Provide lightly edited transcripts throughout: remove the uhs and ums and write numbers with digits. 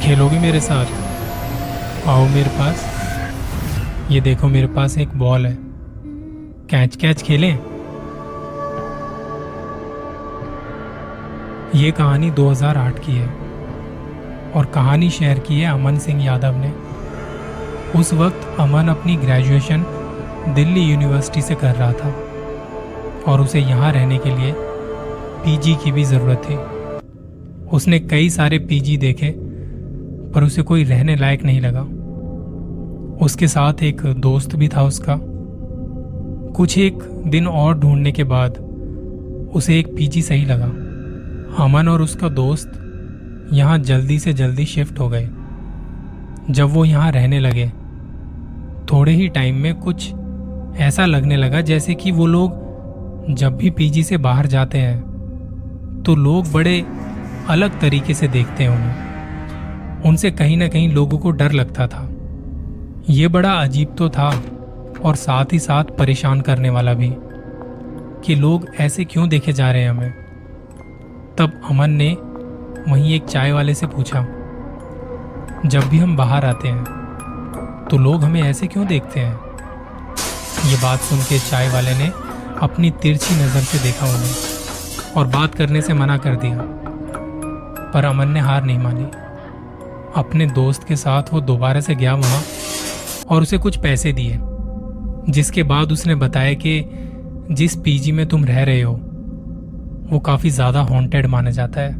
खेलोगे मेरे साथ? आओ मेरे पास। ये देखो मेरे पास एक बॉल है, कैच कैच खेलें। ये कहानी 2008 की है और कहानी शेयर की है अमन सिंह यादव ने। उस वक्त अमन अपनी ग्रेजुएशन दिल्ली यूनिवर्सिटी से कर रहा था और उसे यहाँ रहने के लिए पीजी की भी ज़रूरत थी। उसने कई सारे पीजी देखे पर उसे कोई रहने लायक नहीं लगा। उसके साथ एक दोस्त भी था उसका। कुछ एक दिन और ढूंढने के बाद उसे एक पीजी सही लगा। अमन और उसका दोस्त यहाँ जल्दी से जल्दी शिफ्ट हो गए। जब वो यहाँ रहने लगे थोड़े ही टाइम में कुछ ऐसा लगने लगा जैसे कि वो लोग जब भी पीजी से बाहर जाते हैं तो लोग बड़े अलग तरीके से देखते हैं उन्हें। उनसे कहीं ना कहीं लोगों को डर लगता था। ये बड़ा अजीब तो था और साथ ही साथ परेशान करने वाला भी कि लोग ऐसे क्यों देखे जा रहे हैं हमें। तब अमन ने वहीं एक चाय वाले से पूछा, जब भी हम बाहर आते हैं तो लोग हमें ऐसे क्यों देखते हैं? ये बात सुन के चाय वाले ने अपनी तिरछी नज़र से देखा उन्हें और बात करने से मना कर दिया। पर अमन ने हार नहीं मानी। अपने दोस्त के साथ वो दोबारा से गया वहाँ और उसे कुछ पैसे दिए, जिसके बाद उसने बताया कि जिस पीजी में तुम रह रहे हो वो काफ़ी ज़्यादा हॉन्टेड माना जाता है।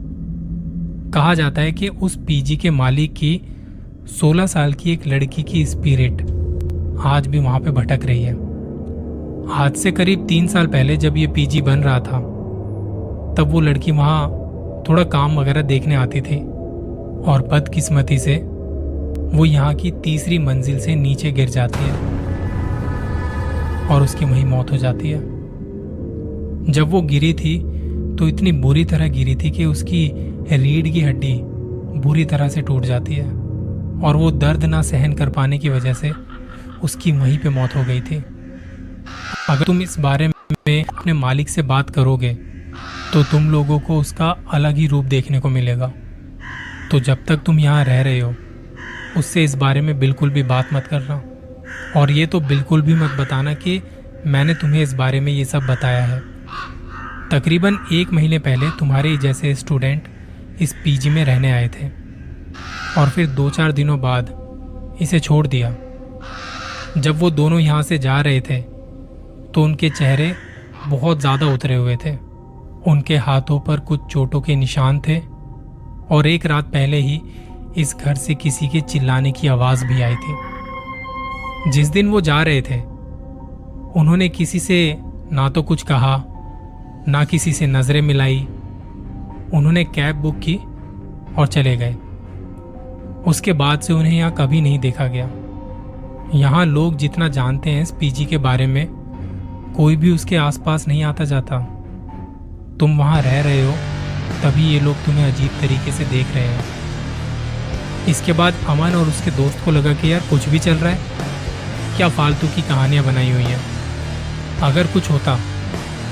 कहा जाता है कि उस पीजी के मालिक की 16 साल की एक लड़की की स्पिरिट आज भी वहाँ पे भटक रही है। आज से करीब 3 साल पहले जब ये पीजी बन रहा था तब वो लड़की वहाँ थोड़ा काम वगैरह देखने आती थी और बदकिस्मती से वो यहाँ की 3री मंजिल से नीचे गिर जाती है और उसकी वहीं मौत हो जाती है। जब वो गिरी थी तो इतनी बुरी तरह गिरी थी कि उसकी रीढ़ की हड्डी बुरी तरह से टूट जाती है और वो दर्द ना सहन कर पाने की वजह से उसकी वहीं पे मौत हो गई थी। अगर तुम इस बारे में अपने मालिक से बात करोगे तो तुम लोगों को उसका अलग ही रूप देखने को मिलेगा। तो जब तक तुम यहाँ रह रहे हो उससे इस बारे में बिल्कुल भी बात मत करना और ये तो बिल्कुल भी मत बताना कि मैंने तुम्हें इस बारे में ये सब बताया है। तकरीबन 1 महीने पहले तुम्हारे जैसे स्टूडेंट इस पीजी में रहने आए थे और फिर 2-4 दिनों बाद इसे छोड़ दिया। जब वो दोनों यहाँ से जा रहे थे तो उनके चेहरे बहुत ज़्यादा उतरे हुए थे। उनके हाथों पर कुछ चोटों के निशान थे और एक रात पहले ही इस घर से किसी के चिल्लाने की आवाज़ भी आई थी। जिस दिन वो जा रहे थे उन्होंने किसी से ना तो कुछ कहा ना किसी से नज़रें मिलाई। उन्होंने कैब बुक की और चले गए। उसके बाद से उन्हें यहाँ कभी नहीं देखा गया। यहाँ लोग जितना जानते हैं इस पीजी के बारे में कोई भी उसके आसपास नहीं आता जाता। तुम वहाँ रह रहे हो तभी ये लोग तुम्हें अजीब तरीके से देख रहे हैं। इसके बाद अमन और उसके दोस्त को लगा कि यार कुछ भी चल रहा है, क्या फालतू की कहानियाँ बनाई हुई हैं। अगर कुछ होता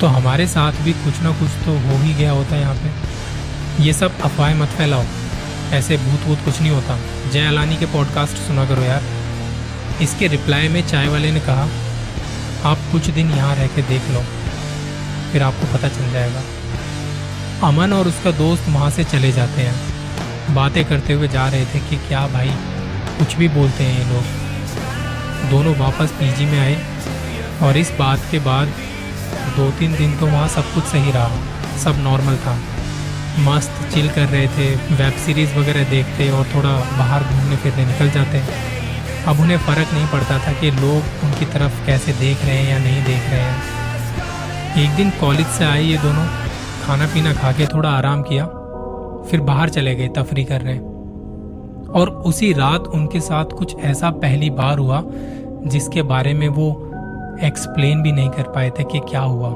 तो हमारे साथ भी कुछ ना कुछ तो हो ही गया होता यहाँ पे। ये सब अफवाहें मत फैलाओ, ऐसे भूत वूत कुछ नहीं होता। जय अलानी के पॉडकास्ट सुना करो यार। इसके रिप्लाई में चाय वाले ने कहा, आप कुछ दिन यहाँ रह के देख लो फिर आपको पता चल जाएगा। अमन और उसका दोस्त वहाँ से चले जाते हैं। बातें करते हुए जा रहे थे कि क्या भाई कुछ भी बोलते हैं ये लोग। दोनों वापस पीजी में आए और इस बात के बाद 2-3 दिन तो वहाँ सब कुछ सही रहा, सब नॉर्मल था। मस्त चिल कर रहे थे, वेब सीरीज़ वगैरह देखते और थोड़ा बाहर घूमने फिरने निकल जाते। अब उन्हें फ़र्क नहीं पड़ता था कि लोग उनकी तरफ कैसे देख रहे हैं या नहीं देख रहे हैं। एक दिन कॉलेज से आए ये दोनों, खाना पीना खा के थोड़ा आराम किया, फिर बाहर चले गए तफरी करने। और उसी रात उनके साथ कुछ ऐसा पहली बार हुआ जिसके बारे में वो एक्सप्लेन भी नहीं कर पाए थे कि क्या हुआ।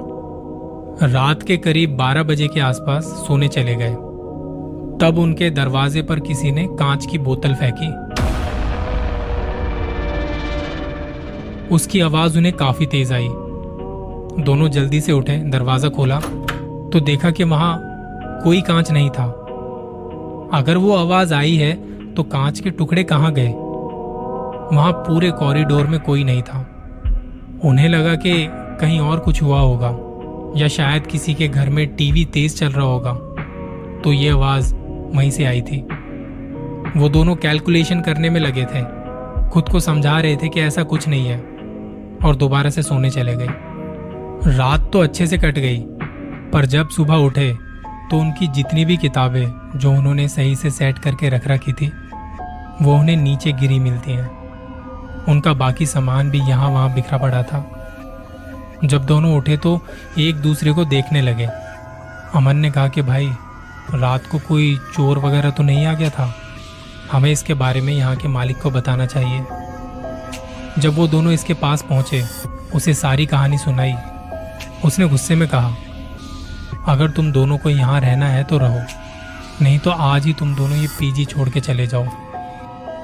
रात के करीब 12 बजे के आसपास सोने चले गए। तब उनके दरवाजे पर किसी ने कांच की बोतल फेंकी। उसकी आवाज उन्हें काफी तेज आई। दोनों जल्दी से उठे, दरवाजा खोला तो देखा कि वहां कोई कांच नहीं था। अगर वो आवाज आई है तो कांच के टुकड़े कहाँ गए? वहां पूरे कॉरिडोर में कोई नहीं था। उन्हें लगा कि कहीं और कुछ हुआ होगा या शायद किसी के घर में टीवी तेज चल रहा होगा, तो ये आवाज वहीं से आई थी। वो दोनों कैलकुलेशन करने में लगे थे, खुद को समझा रहे थे कि ऐसा कुछ नहीं है, और दोबारा से सोने चले गए। रात तो अच्छे से कट गई, पर जब सुबह उठे तो उनकी जितनी भी किताबें जो उन्होंने सही से सेट करके रख रखी थी वो उन्हें नीचे गिरी मिलती हैं। उनका बाकी सामान भी यहाँ वहाँ बिखरा पड़ा था। जब दोनों उठे तो एक दूसरे को देखने लगे। अमन ने कहा कि भाई, रात को कोई चोर वगैरह तो नहीं आ गया था? हमें इसके बारे में यहाँ के मालिक को बताना चाहिए। जब वो दोनों इसके पास पहुंचे, उसे सारी कहानी सुनाई। उसने गुस्से में कहा, अगर तुम दोनों को यहाँ रहना है तो रहो, नहीं तो आज ही तुम दोनों ये पीजी छोड़ के चले जाओ।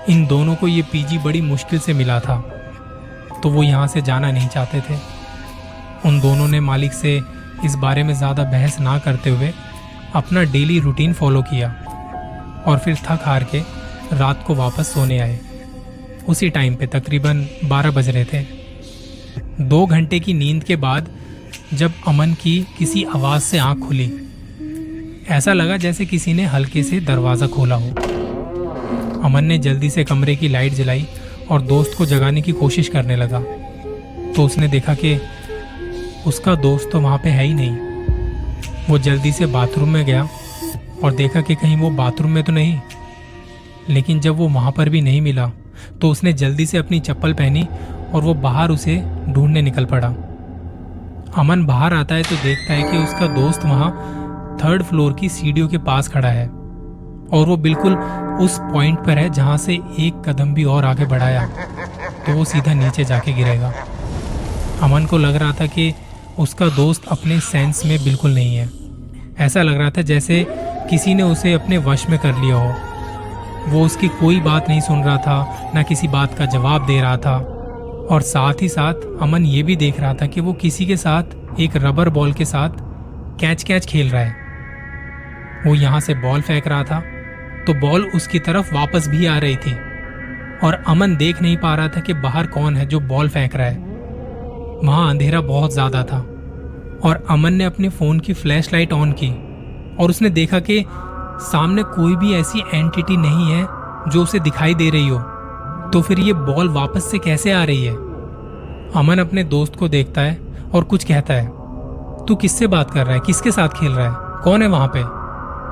इन दोनों को ये पीजी बड़ी मुश्किल से मिला था, तो वो यहाँ से जाना नहीं चाहते थे। उन दोनों ने मालिक से इस बारे में ज़्यादा बहस ना करते हुए अपना डेली रूटीन फॉलो किया और फिर थक हार के रात को वापस सोने आए। उसी टाइम पे तकरीबन 12 बज रहे थे। 2 घंटे की नींद के बाद जब अमन की किसी आवाज से आंख खुली, ऐसा लगा जैसे किसी ने हल्के से दरवाजा खोला हो। अमन ने जल्दी से कमरे की लाइट जलाई और दोस्त को जगाने की कोशिश करने लगा, तो उसने देखा कि उसका दोस्त तो वहां पे है ही नहीं। वो जल्दी से बाथरूम में गया और देखा कि कहीं वो बाथरूम में तो नहीं, लेकिन जब वो वहां पर भी नहीं मिला तो उसने जल्दी से अपनी चप्पल पहनी और वो बाहर उसे ढूंढने निकल पड़ा। अमन बाहर आता है तो देखता है कि उसका दोस्त वहां 3rd फ्लोर की सीढ़ियों के पास खड़ा है और वो बिल्कुल उस पॉइंट पर है जहां से एक कदम भी और आगे बढ़ाया तो वो सीधा नीचे जाके गिरेगा। अमन को लग रहा था कि उसका दोस्त अपने सेंस में बिल्कुल नहीं है। ऐसा लग रहा था जैसे किसी ने उसे अपने वश में कर लिया हो। वो उसकी कोई बात नहीं सुन रहा था, ना किसी बात का जवाब दे रहा था, और साथ ही साथ अमन ये भी देख रहा था कि वो किसी के साथ एक रबर बॉल के साथ कैच कैच खेल रहा है। वो यहाँ से बॉल फेंक रहा था तो बॉल उसकी तरफ वापस भी आ रही थी, और अमन देख नहीं पा रहा था कि बाहर कौन है जो बॉल फेंक रहा है। वहां अंधेरा बहुत ज्यादा था और अमन ने अपने फोन की फ्लैश लाइट ऑन की और उसने देखा कि सामने कोई भी ऐसी एंटिटी नहीं है जो उसे दिखाई दे रही हो। तो फिर ये बॉल वापस से कैसे आ रही है? अमन अपने दोस्त को देखता है और कुछ कहता है, तू किससे बात कर रहा है? किसके साथ खेल रहा है? कौन है वहां पे?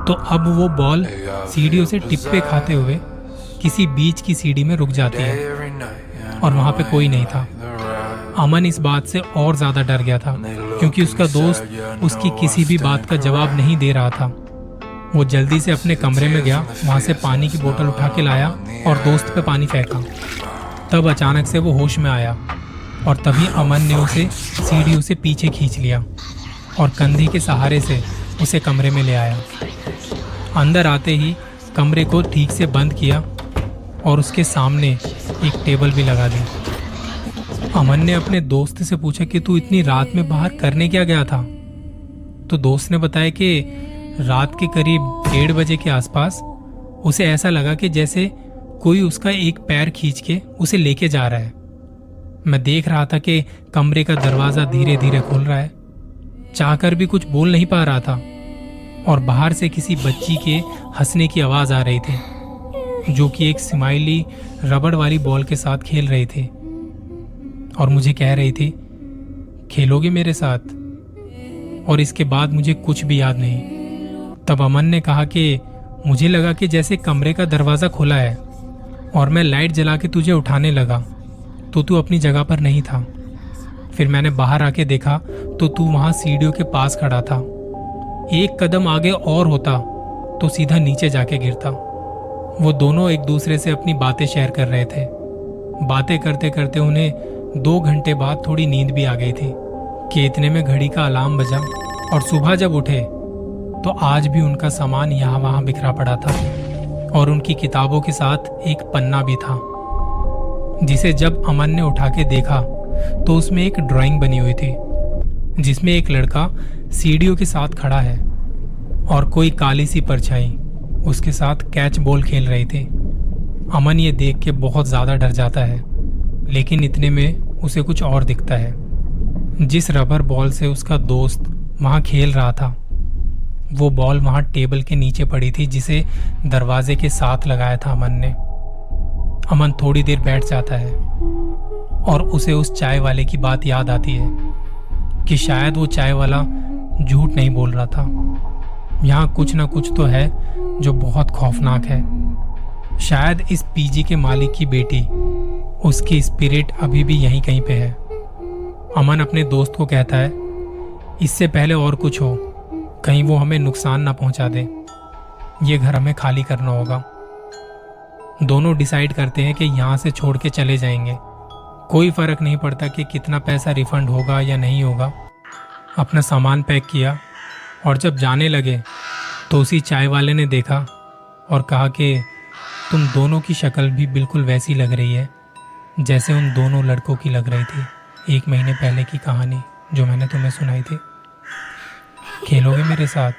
तो अब वो बॉल सीढ़ियों से टिप्पे खाते हुए किसी बीच की सीढ़ी में रुक जाती है और वहां पे कोई नहीं था। अमन इस बात से और ज्यादा डर गया था क्योंकि उसका दोस्त उसकी किसी भी बात का जवाब नहीं दे रहा था। वो जल्दी से अपने कमरे में गया, वहां से पानी की बोतल उठा के लाया और दोस्त पे पानी फेंका। तब अचानक से वो होश में आया और तभी अमन ने उसे सीढ़ियों से पीछे खींच लिया और कंधे के सहारे से उसे कमरे में ले आया। अंदर आते ही कमरे को ठीक से बंद किया और उसके सामने एक टेबल भी लगा दी। अमन ने अपने दोस्त से पूछा कि तू इतनी रात में बाहर करने क्या गया था? तो दोस्त ने बताया कि रात के करीब 1:30 बजे के आसपास उसे ऐसा लगा कि जैसे कोई उसका एक पैर खींच के उसे लेके जा रहा है। मैं देख रहा था कि कमरे का दरवाजा धीरे धीरे खुल रहा है। चाहकर भी कुछ बोल नहीं पा रहा था और बाहर से किसी बच्ची के हंसने की आवाज आ रही थी जो कि एक स्माइली रबड़ वाली बॉल के साथ खेल रही थी और मुझे कह रही थी, खेलोगे मेरे साथ? और इसके बाद मुझे कुछ भी याद नहीं। तब अमन ने कहा कि मुझे लगा कि जैसे कमरे का दरवाजा खुला है और मैं लाइट जला के तुझे उठाने लगा तो तू अपनी जगह पर नहीं था। फिर मैंने बाहर आके देखा तो तू वहां सीढ़ियों के पास खड़ा था। एक कदम आगे और होता तो सीधा नीचे जाके गिरता। वो दोनों एक दूसरे से अपनी बातें शेयर कर रहे थे। बातें करते करते उन्हें 2 घंटे बाद थोड़ी नींद भी आ गई थी कि इतने में घड़ी का अलार्म बजा और सुबह जब उठे तो आज भी उनका सामान यहाँ वहां बिखरा पड़ा था और उनकी किताबों के साथ एक पन्ना भी था जिसे जब अमन ने उठा के देखा तो उसमें एक ड्राइंग बनी हुई थी जिसमें एक लड़का सीढ़ियों के साथ खड़ा है और कोई काली सी परछाई उसके साथ कैच बॉल खेल रही थी। अमन ये देख के बहुत ज़्यादा डर जाता है, लेकिन इतने में उसे कुछ और दिखता है। जिस रबर बॉल से उसका दोस्त वहाँ खेल रहा था, वो बॉल वहाँ टेबल के नीचे पड़ी थी, जिसे दरवाजे के साथ लगाया था अमन ने। अमन थोड़ी देर बैठ जाता है और उसे उस चाय वाले की बात याद आती है कि शायद वो चाय वाला झूठ नहीं बोल रहा था। यहाँ कुछ ना कुछ तो है जो बहुत खौफनाक है। शायद इस पीजी के मालिक की बेटी, उसकी स्पिरिट अभी भी यहीं कहीं पे है। अमन अपने दोस्त को कहता है, इससे पहले और कुछ हो, कहीं वो हमें नुकसान ना पहुंचा दे, ये घर हमें खाली करना होगा। दोनों डिसाइड करते हैं कि यहाँ से छोड़ के चले जाएंगे। कोई फर्क नहीं पड़ता कि कितना पैसा रिफंड होगा या नहीं होगा। अपना सामान पैक किया और जब जाने लगे तो उसी चाय वाले ने देखा और कहा कि तुम दोनों की शक्ल भी बिल्कुल वैसी लग रही है जैसे उन दोनों लड़कों की लग रही थी 1 महीने पहले की कहानी जो मैंने तुम्हें सुनाई थी। खेलोगे मेरे साथ?